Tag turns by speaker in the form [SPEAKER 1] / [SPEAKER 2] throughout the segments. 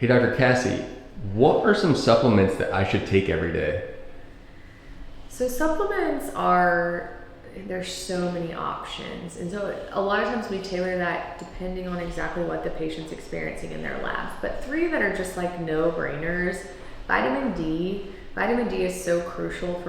[SPEAKER 1] Hey, Dr. Cassie, what are some supplements that I should take every day?
[SPEAKER 2] So there's so many options. And so a lot of times we tailor that depending on exactly what the patient's experiencing in their lab. But three that are just like no-brainers: vitamin D. Vitamin D is so crucial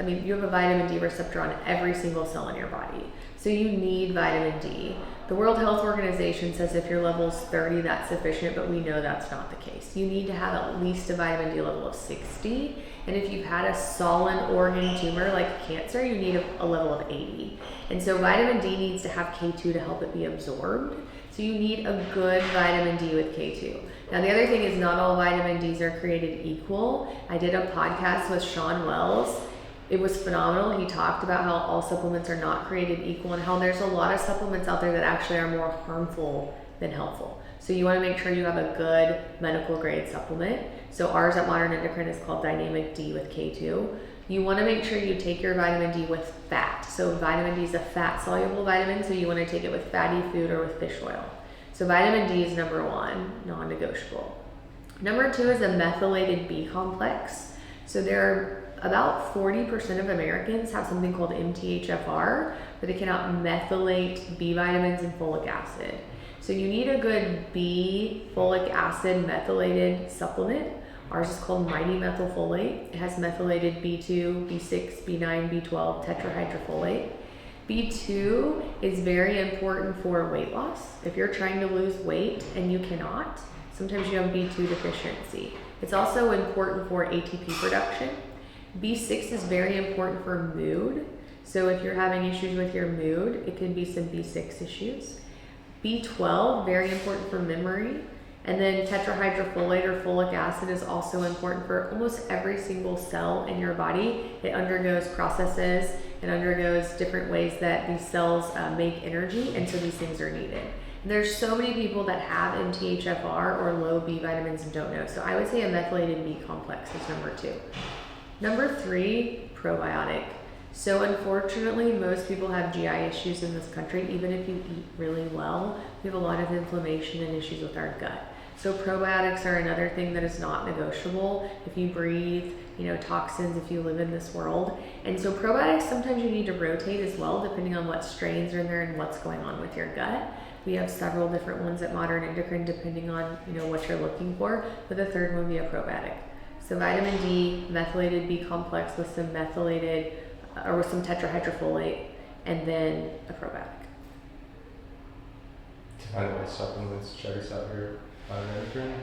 [SPEAKER 2] you have a vitamin D receptor on every single cell in your body. So you need vitamin D. The World Health Organization says if your level's 30, that's sufficient, but we know that's not the case. You need to have at least a vitamin D level of 60. And if you've had a solid organ tumor like cancer, you need a level of 80. And so vitamin D needs to have K2 to help it be absorbed. So you need a good vitamin D with K2. Now the other thing is not all vitamin Ds are created equal. I did a podcast with Sean Wells. It was phenomenal. He talked about how all supplements are not created equal and how there's a lot of supplements out there that actually are more harmful than helpful. So you want to make sure you have a good medical grade supplement. So ours at Modern Endocrine is called Dynamic D with K2. You want to make sure you take your vitamin D with fat. So vitamin D is a fat soluble vitamin, so you want to take it with fatty food or with fish oil. So vitamin D is number one, non-negotiable. Number two is a methylated B complex. So there are about 40% of Americans have something called MTHFR, where they cannot methylate B vitamins and folic acid. So you need a good B folic acid methylated supplement. Ours is called Mighty Methylfolate. It has methylated B2, B6, B9, B12 tetrahydrofolate. B2 is very important for weight loss. If you're trying to lose weight and you cannot, sometimes you have B2 deficiency. It's also important for ATP production. B6 is very important for mood. So if you're having issues with your mood, it could be some B6 issues. B12, very important for memory. And then tetrahydrofolate or folic acid is also important for almost every single cell in your body. It undergoes processes and undergoes different ways that these cells make energy, and so these things are needed. And there's so many people that have MTHFR or low B vitamins and don't know. So I would say a methylated B complex is number two. Number three, probiotic. So unfortunately, most people have GI issues in this country. Even if you eat really well, we have a lot of inflammation and issues with our gut. So probiotics are another thing that is not negotiable. If you breathe, toxins, if you live in this world. And so probiotics, sometimes you need to rotate as well, depending on what strains are in there and what's going on with your gut. We have several different ones at Modern Endocrine, depending on, what you're looking for. But the third one would be a probiotic. So vitamin D, methylated B complex with some methylated, or with some tetrahydrofolate, and then a probiotic.
[SPEAKER 1] To find my supplements, check us out here on Endocrine.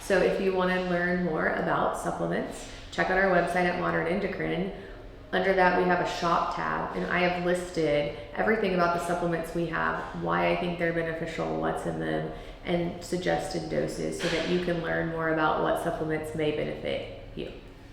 [SPEAKER 2] So if you want to learn more about supplements, check out our website at Modern Endocrine. Under that, we have a shop tab, and I have listed everything about the supplements we have, why I think they're beneficial, what's in them, and suggested doses so that you can learn more about what supplements may benefit you.